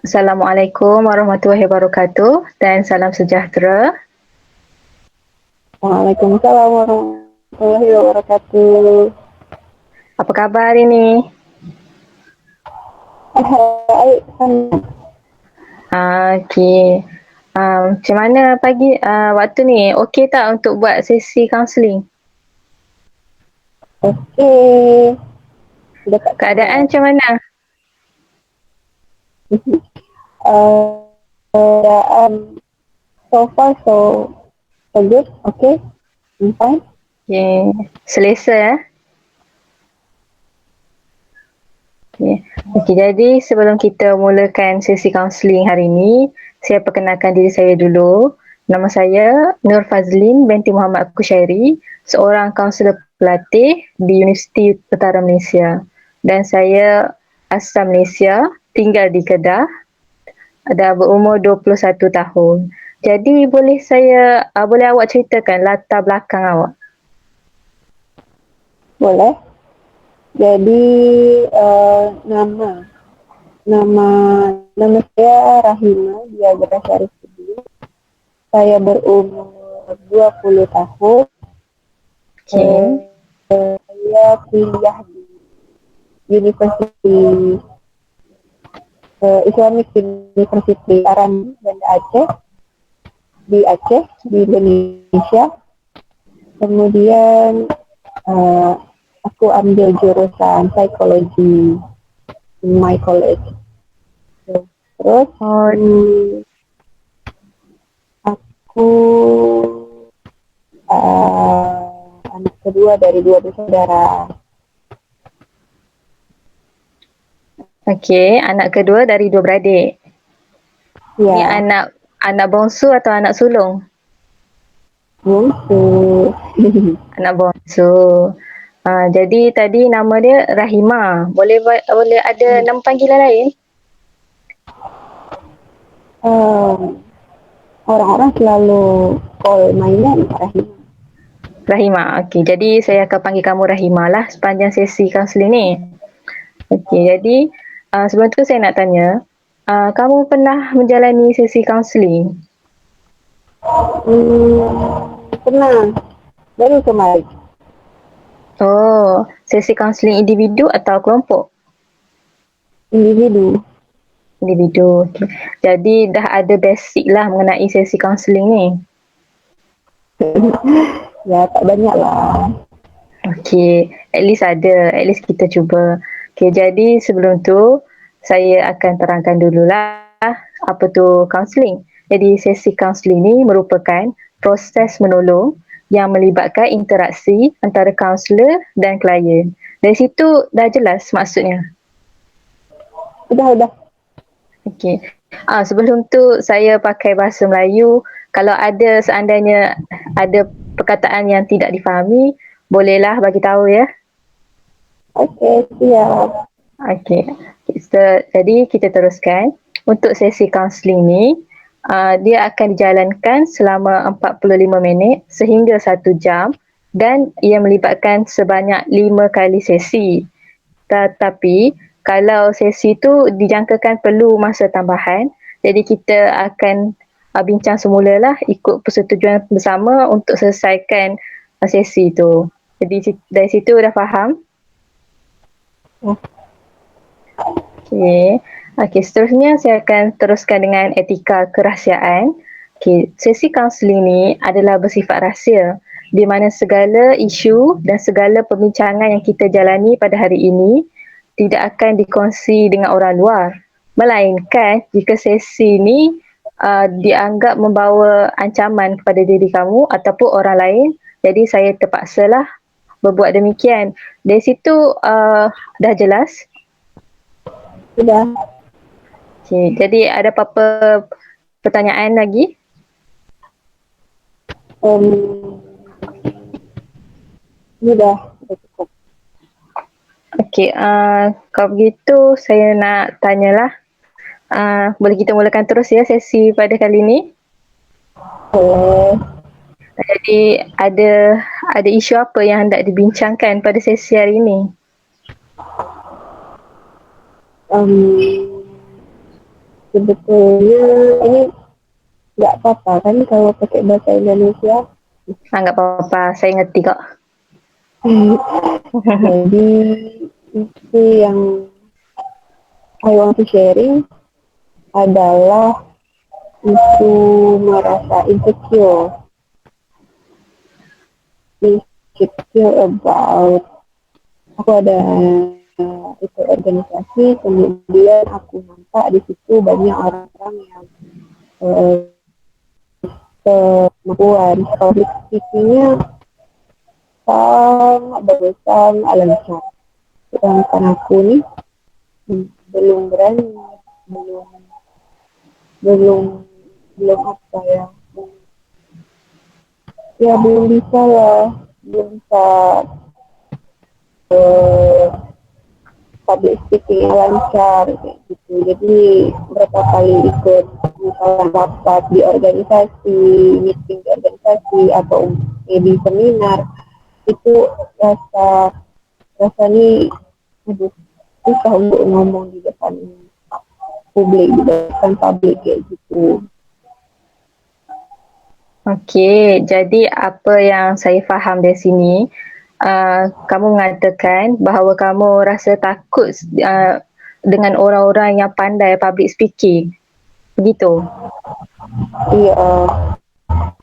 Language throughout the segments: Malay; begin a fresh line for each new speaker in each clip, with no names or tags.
Assalamualaikum warahmatullahi wabarakatuh dan salam sejahtera.
Waalaikumsalam warahmatullahi wabarakatuh.
Apa khabar hari ni?
Alhamdulillah.
Okey. Macam mana pagi waktu ni? Okey tak untuk buat sesi kaunseling?
Okey. Dekat
Keadaan
sangat.
macam mana?
So far so good. Okay. I'm fine.
Okey. Selesa ya? Okey. Okey, jadi sebelum kita mulakan sesi kaunseling hari ini, saya perkenalkan diri saya dulu. Nama saya Nur Fazlin binti Muhammad Kushairi, seorang kaunselor pelatih di Universiti Utara Malaysia. Dan saya asal Malaysia, tinggal di Kedah, dah berumur 21 tahun. Jadi boleh awak ceritakan latar belakang awak?
Boleh. Jadi nama nama nama saya Rahima dia Syarif. Saya berumur 20 tahun.
Okey.
Saya kuliah di Universiti Islamic University Aran Banda Aceh di Aceh di Indonesia. Kemudian uh, aku ambil jurusan psikologi in my college. Terus
Oh,
aku anak kedua dari dua bersaudara.
okey. Anak kedua dari dua beradik. Ni
Ya,
anak anak bongsu atau anak sulung?
bungsu.
Anak bongsu. Jadi tadi nama dia Rahima. Boleh ada nama panggilan lain?
um, Orang-orang selalu call my name Rahim.
Rahima. Okey, jadi saya akan panggil kamu Rahima lah sepanjang sesi kaunseling ni. Okey, jadi sebelum tu saya nak tanya, kamu pernah menjalani sesi kaunseling?
Tenang, baru kemarin.
Oh, sesi kaunseling individu atau kelompok?
Individu.
Individu. Okay. Jadi dah ada basic lah mengenai sesi kaunseling ni.
Ya, tak banyak lah.
Okey, at least ada, at least kita cuba. Okey, jadi sebelum tu saya akan terangkan dululah apa tu kaunseling. Jadi sesi kaunseling ni merupakan proses menolong yang melibatkan interaksi antara kaunselor dan klien. Dari situ dah jelas maksudnya.
Udah.
Okey. Sebelum tu saya pakai bahasa Melayu. Kalau ada seandainya ada perkataan yang tidak difahami, bolehlah bagi tahu ya.
Okey, siap.
Okey. Jadi kita teruskan. Untuk sesi kaunseling ni, dia akan dijalankan selama 45 minit sehingga 1 jam dan ia melibatkan sebanyak 5 kali sesi. Tetapi kalau sesi tu dijangkakan perlu masa tambahan, jadi kita akan bincang semula lah ikut persetujuan bersama untuk selesaikan sesi tu. Jadi dari situ dah faham? Okey. Okey, seterusnya saya akan teruskan dengan etika kerahsiaan. Okey, sesi kaunseling ni adalah bersifat rahsia di mana segala isu dan segala perbincangan yang kita jalani pada hari ini tidak akan dikongsi dengan orang luar. Melainkan jika sesi ini dianggap membawa ancaman kepada diri kamu ataupun orang lain, jadi saya terpaksalah berbuat demikian. Dari situ dah jelas.
Sudah.
Okay, jadi ada apa-apa pertanyaan lagi?
Um, sudah cukup.
Okey, kalau begitu saya nak tanyalah. Boleh kita mulakan terus ya sesi pada kali ini?
Boleh.
Jadi ada isu apa yang hendak dibincangkan pada sesi hari ini?
Um, sebetulnya ini nggak apa-apa kan kalau pakai bahasa Indonesia.
Nggak apa-apa, saya ngerti kok.
Jadi itu yang I want to sharing adalah itu merasa insecure about aku ada itu organisasi, kemudian aku nampak di situ banyak orang-orang yang kemampuan public speaking-nya sangat bagus, sangat lancar. Sedangkan aku nih belum berani, belum belum belum apa ya, ya belum bisa lah, belum bisa eh, public speaking lancar kayak gitu. Jadi berapa kali ikut misalnya rapat di organisasi, meeting di organisasi atau di seminar itu rasa rasanya aduh susah untuk ngomong di depan publik, di depan publik kayak gitu.
Okey, jadi apa yang saya faham dari sini, kamu mengatakan bahawa kamu rasa takut dengan orang-orang yang pandai public speaking. Begitu?
Iya,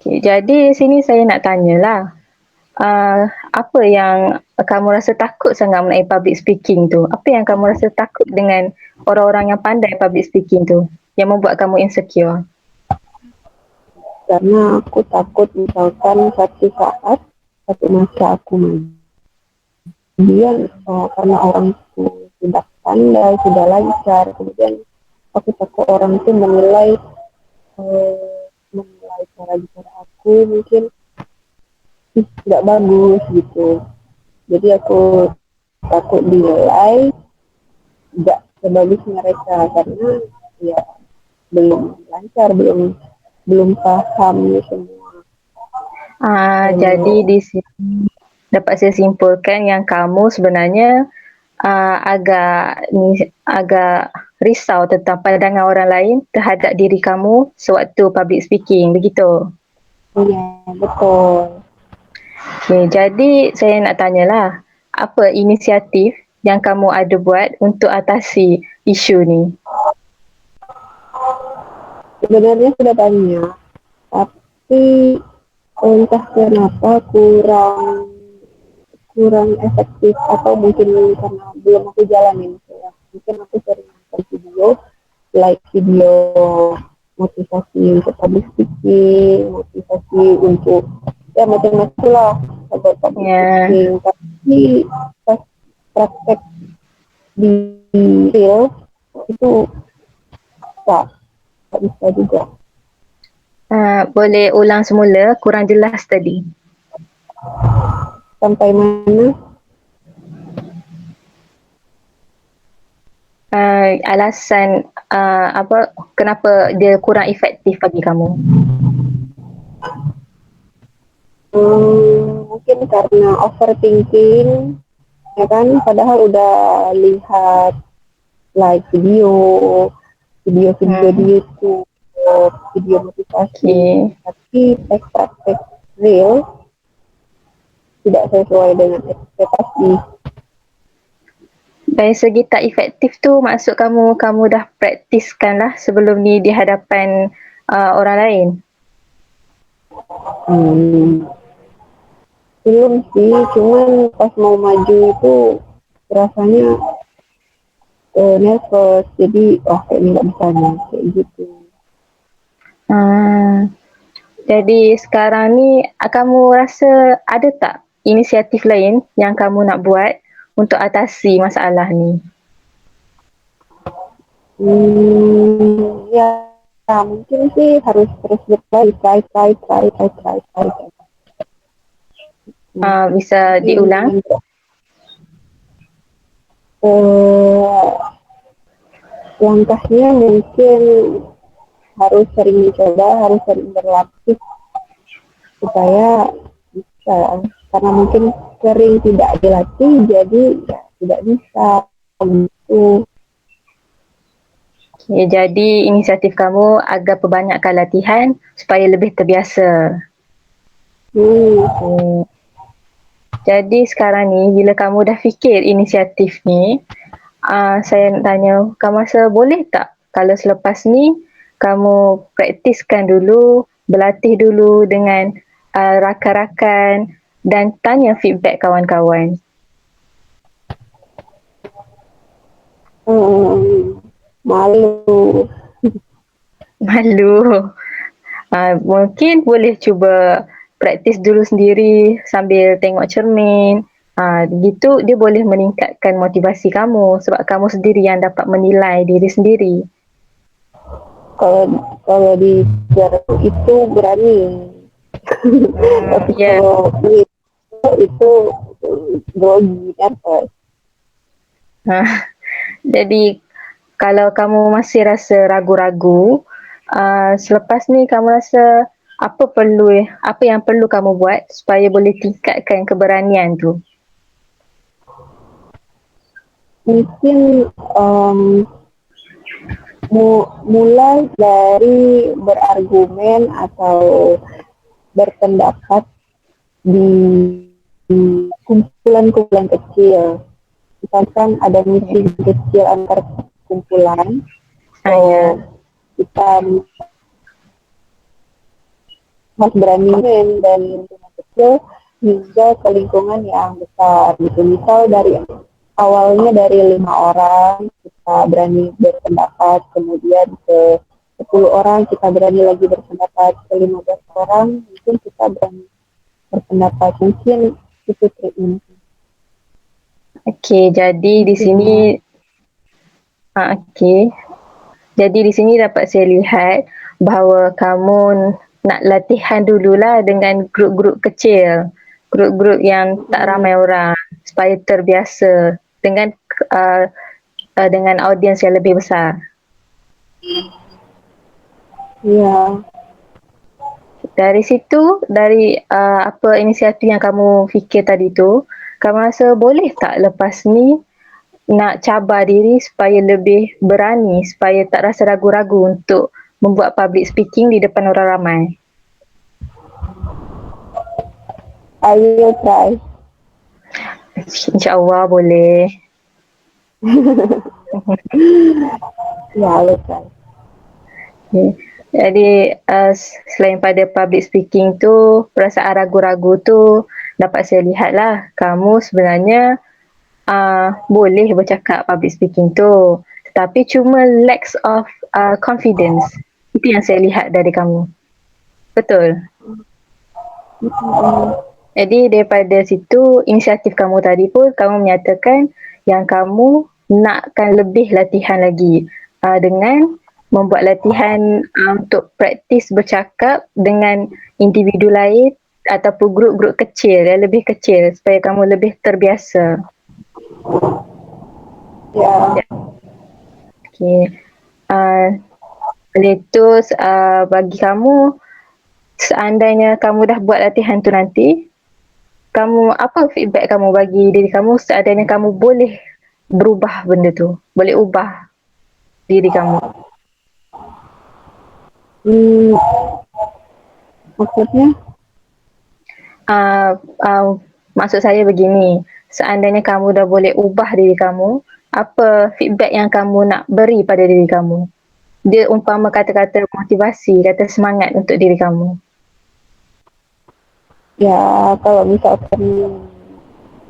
Okay, jadi sini saya nak tanyalah, apa yang kamu rasa takut sangat mengenai public speaking tu? Apa yang kamu rasa takut dengan orang-orang yang pandai public speaking tu, yang membuat kamu insecure?
karena aku takut misalkan satu masa aku maju. Kemudian karena orang itu sudah pandai, sudah lancar, kemudian aku takut orang itu menilai cara bicara aku mungkin nggak bagus gitu. Jadi aku takut dinilai nggak sebagus mereka karena ya belum lancar, belum belum paham semua.
Jadi di sini dapat saya simpulkan yang kamu sebenarnya agak risau tentang pandangan orang lain terhadap diri kamu sewaktu public speaking, begitu?
Iya betul.
Okay, jadi saya nak tanyalah, apa inisiatif yang kamu ada buat untuk atasi isu ni?
Sebenarnya sudah banyak, tapi entah kenapa kurang kurang efektif atau mungkin karena belum aku jalanin ya. Mungkin aku sering nonton video, like video motivasi untuk public speaking, motivasi untuk ya macam-macam lah untuk public
Ya,
speaking. Tapi pas praktek di real itu tak, tak bisa juga.
boleh ulang semula, kurang jelas tadi.
Sampai mana?
Alasan apa kenapa dia kurang efektif bagi kamu?
Mungkin karena overthinking, ya kan? Padahal udah lihat like video-video di YouTube, video motivasi,
Okay.
tapi praktek real tidak sesuai dengan ekspektasi.
Dari segi tak efektif tu maksud kamu dah praktiskan lah sebelum ni di hadapan orang lain?
Hmm, belum sih, cuman pas mau maju itu rasanya nervous, jadi kayaknya nggak bisa nih, kayak gitu.
Jadi sekarang ni kamu rasa ada tak inisiatif lain yang kamu nak buat untuk atasi masalah ni?
Ya, mungkin sih harus terus try.
Bisa diulang?
Mungkin eh, langkahnya mungkin harus sering mencoba, harus sering berlatih supaya bisa. Karena mungkin sering tidak dilatih, jadi ya tidak bisa gitu.
Ya, jadi inisiatif kamu agar perbanyakkan latihan supaya lebih terbiasa.
Hmm.
Hmm. Jadi sekarang ni bila kamu dah fikir inisiatif ni, saya nak tanya, kamu rasa boleh tak kalau selepas ni kamu praktiskan dulu, berlatih dulu dengan rakan-rakan dan tanya feedback kawan-kawan.
Malu.
Malu. Mungkin boleh cuba praktis dulu sendiri sambil tengok cermin. Begitu dia boleh meningkatkan motivasi kamu sebab kamu sendiri yang dapat menilai diri sendiri.
Kalau kalau di jarak itu berani. Tapi
Ya,
kalau itu grogi kan.
jadi kalau kamu masih rasa ragu-ragu, selepas ni kamu rasa apa yang perlu kamu buat supaya boleh tingkatkan keberanian tu?
Mungkin mulai dari berargumen atau berpendapat di, di kumpulan-kumpulan kecil. Misalkan ada meeting kecil antar kumpulan, so
Ya.
kita harus berani dari lingkungan kecil hingga ke lingkungan yang besar gitu. Misal dari awalnya dari 5 orang kita berani berpendapat, kemudian ke 10 orang kita berani lagi berpendapat, ke 15 orang mungkin kita berani berpendapat, mungkin itu triknya.
Okey, jadi di sini okey. Jadi di sini dapat saya lihat bahawa kamu nak latihan dululah dengan grup-grup kecil. Grup-grup yang tak ramai orang supaya terbiasa dengan uh, dengan audiens yang lebih besar.
Ya,
Dari situ, dari apa inisiatif yang kamu fikir tadi tu, kamu rasa boleh tak lepas ni nak cabar diri supaya lebih berani, supaya tak rasa ragu-ragu untuk membuat public speaking di depan orang ramai?
I will try.
InsyaAllah boleh.
Ya, I will try.
Okay. Jadi selain pada public speaking tu, perasaan ragu-ragu tu dapat saya lihatlah kamu sebenarnya boleh bercakap public speaking tu. Tetapi cuma lacks of confidence. Itu yang saya lihat dari kamu. Betul? Jadi daripada situ, inisiatif kamu tadi pun kamu menyatakan yang kamu nakkan lebih latihan lagi dengan membuat latihan untuk praktis bercakap dengan individu lain ataupun grup-grup kecil yang lebih kecil supaya kamu lebih terbiasa.
Ya,
Okay. Oleh itu bagi kamu, seandainya kamu dah buat latihan tu nanti, apa feedback kamu bagi diri kamu seandainya kamu boleh berubah benda tu, boleh ubah diri kamu?
maksudnya
Uh, uh, maksud saya begini, seandainya kamu dah boleh ubah diri kamu, apa feedback yang kamu nak beri pada diri kamu? Dia umpama kata-kata motivasi, kata semangat untuk diri kamu.
ya kalau misalkan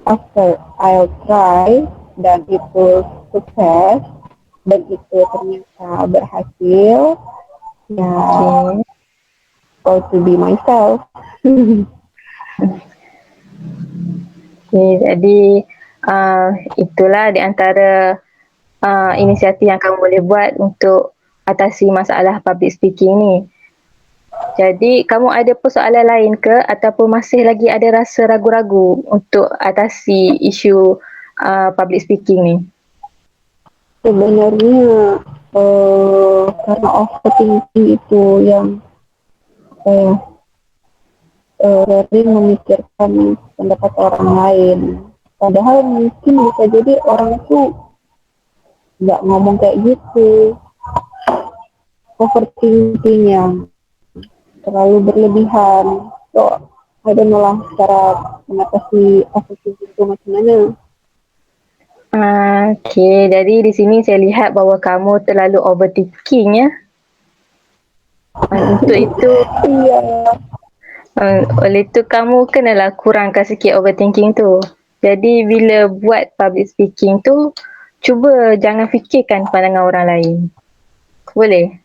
after I'll try dan itu sukses dan itu ternyata berhasil, ya
Okay.
go to be myself.
Okay, jadi itulah di antara inisiatif yang kamu boleh buat untuk atasi masalah public speaking ni. Jadi kamu ada persoalan lain ke ataupun masih lagi ada rasa ragu-ragu untuk atasi isu public speaking ni?
Sebenarnya karena overthinking itu yang saya sering memikirkan pendapat orang lain. Padahal mungkin bisa jadi orang itu nggak ngomong kayak gitu. overthinking yang terlalu berlebihan. So, I don't know lah cara mengatasi overthinking itu macam mana.
Okay, jadi di sini saya lihat bahawa kamu terlalu overthinking ya. Untuk itu,
Iya.
oleh itu kamu kenalah kurangkan sikit overthinking tu. Jadi bila buat public speaking tu, cuba jangan fikirkan pandangan orang lain. Boleh?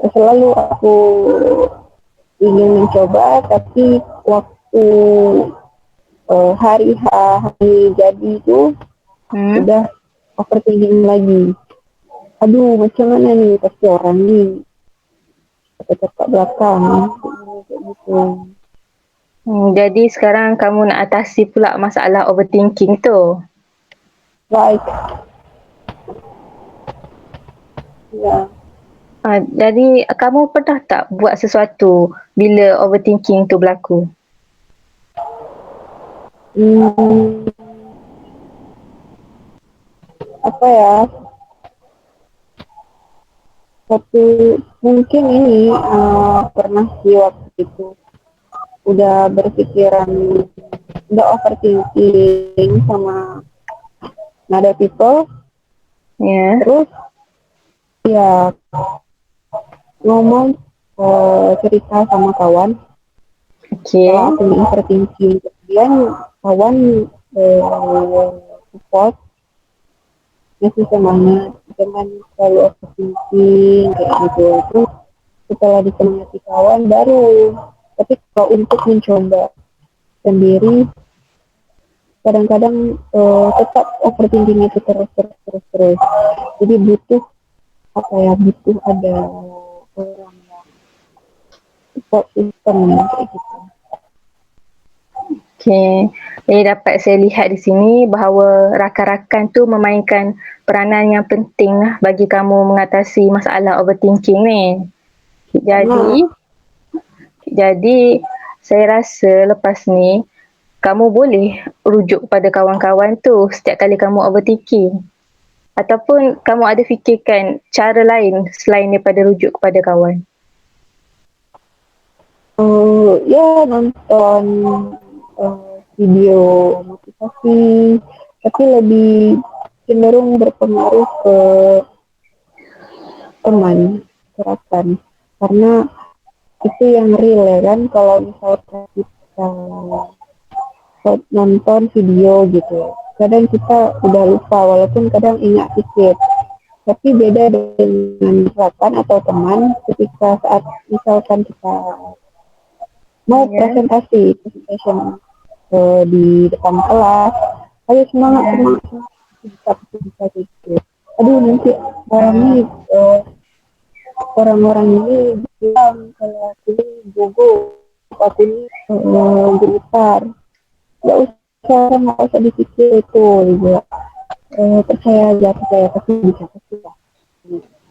Selalu aku ingin mencoba, tapi waktu hari jadi tu sudah overthinking lagi. Aduh, macam mana ni pasti orang ni cakap belakang kayak gitu.
Jadi sekarang kamu nak atasi pula masalah overthinking tu.
Right. Ya.
Jadi kamu pernah tak buat sesuatu bila overthinking tu berlaku?
Hmm, apa ya? Satu mungkin ini pernah di waktu itu udah berpikiran, udah overthinking sama other people,
Ya,
terus ya ngomong cerita sama kawan kalau
okey.
aku nih overthinking, kemudian kawan support, ngasih semangat, jangan selalu overthinking kayak gitu. Terus setelah disemangati kawan baru, tapi kalau untuk mencoba sendiri kadang-kadang tetap overthinking itu terus. Jadi butuh apa ya, butuh ada orang yang support system kayak gitu.
Okey. Jadi dapat saya lihat di sini bahawa rakan-rakan tu memainkan peranan yang penting lah bagi kamu mengatasi masalah overthinking ni. Jadi,
Karena
jadi saya rasa lepas ni kamu boleh rujuk pada kawan-kawan tu setiap kali kamu overthinking. Ataupun kamu ada fikirkan cara lain selain daripada rujuk kepada kawan?
ya nonton video motivasi, tapi lebih cenderung berpengaruh ke teman, kerasan, karena itu yang real ya kan. Kalau misalkan kita nonton video gitu, kadang kita udah lupa walaupun kadang ingat sedikit, tapi beda dengan rekan atau teman ketika saat misalkan kita mau
Ya.
presentation di depan kelas, ayo semangat
Ya.
semangat semangat, bisa gitu. Aduh nanti orang ini orang-orang ini bilang kalau aku ini bogo, aku ini gemetar. Ya usah, nggak usah dipikir itu gitu. Percaya aja, percaya pasti bisa, pasti lah.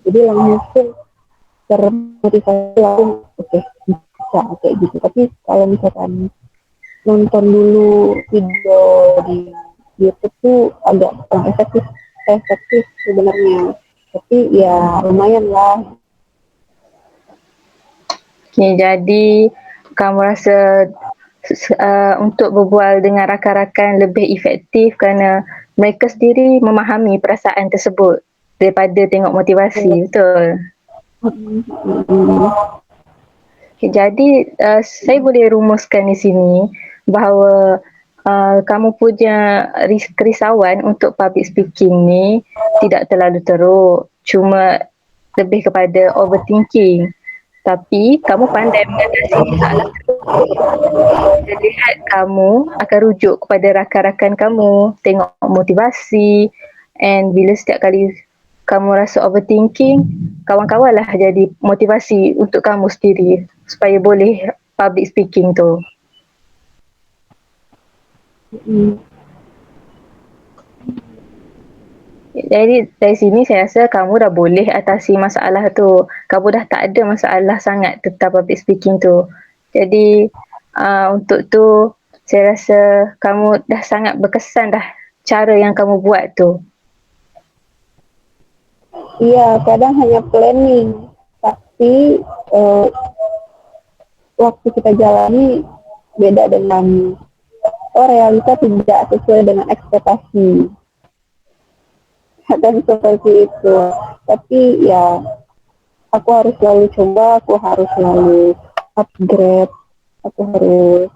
Jadi langsung termotivasi, langsung oke, bisa kayak gitu. Tapi kalau misalkan nonton dulu video di YouTube tuh agak kurang efektif sebenarnya. Tapi ya lumayan lah.
Okay, jadi kamu rasa untuk berbual dengan rakan-rakan lebih efektif kerana mereka sendiri memahami perasaan tersebut daripada tengok motivasi, betul? Okay, jadi saya boleh rumuskan di sini bahawa kamu punya kerisauan untuk public speaking ni tidak terlalu teruk, cuma lebih kepada overthinking. Tapi kamu pandai mengatasi masalah tersebut. Saya lihat kamu akan rujuk kepada rakan-rakan kamu, tengok motivasi, and bila setiap kali kamu rasa overthinking, kawan-kawan lah jadi motivasi untuk kamu sendiri supaya boleh public speaking tu. Jadi dari sini saya rasa kamu dah boleh atasi masalah tu. Kamu dah tak ada masalah sangat tentang public speaking tu. Jadi untuk tu saya rasa kamu dah sangat berkesan dah cara yang kamu buat tu.
Iya, kadang hanya planning, tapi eh, waktu kita jalani beda dengan realita tidak sesuai dengan ekspektasi. Kadang seperti itu. Tapi ya aku harus selalu coba, aku harus selalu upgrade, aku harus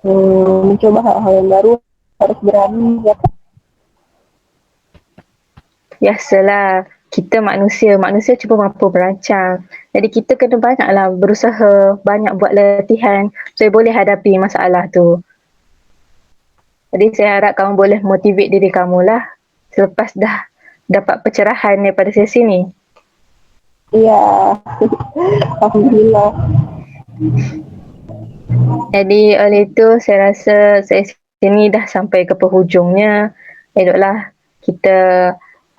mencoba hal-hal yang baru, harus berani ya.
Biasalah, kita manusia cuma mampu berancang. Jadi kita kena banyaklah berusaha, banyak buat latihan supaya boleh hadapi masalah tu. Jadi saya harap kamu boleh motivate diri kamu lah selepas dah dapat pencerahan daripada sesi ni.
Iya, alhamdulillah.
Jadi oleh itu saya rasa sesi ini dah sampai ke penghujungnya. Eloklah kita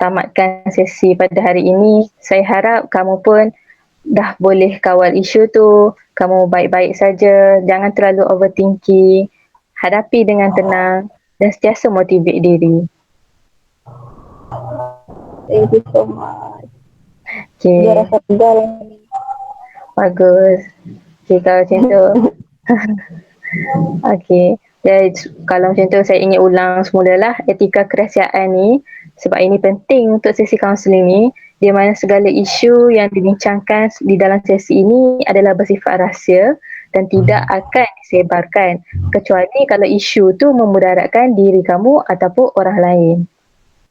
tamatkan sesi pada hari ini. Saya harap kamu pun dah boleh kawal isu tu. Kamu baik-baik saja, jangan terlalu overthinking. Hadapi dengan tenang dan sentiasa motivate diri.
Thank you so much. Dia
Okay,
rasa tegar.
bagus. Okay, kalau macam tu. Okey. Dan kalau macam tu saya ingin ulang semula lah etika kerahsiaan ni sebab ini penting untuk sesi kaunseling ni di mana segala isu yang dibincangkan di dalam sesi ini adalah bersifat rahsia dan tidak akan disebarkan kecuali kalau isu tu memudaratkan diri kamu ataupun orang lain.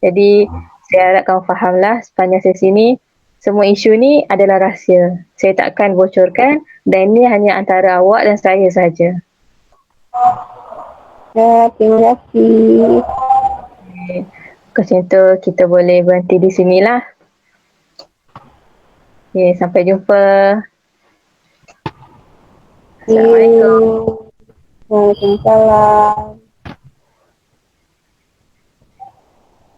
Jadi saya harap kamu fahamlah sepanjang sesi ni semua isu ni adalah rahsia. Saya tak akan bocorkan dan ini hanya antara awak dan saya saja.
Ya, terima kasih.
Macam tu kita boleh berhenti di sinilah. Okay, sampai jumpa. Assalamualaikum.
Waalaikumsalam.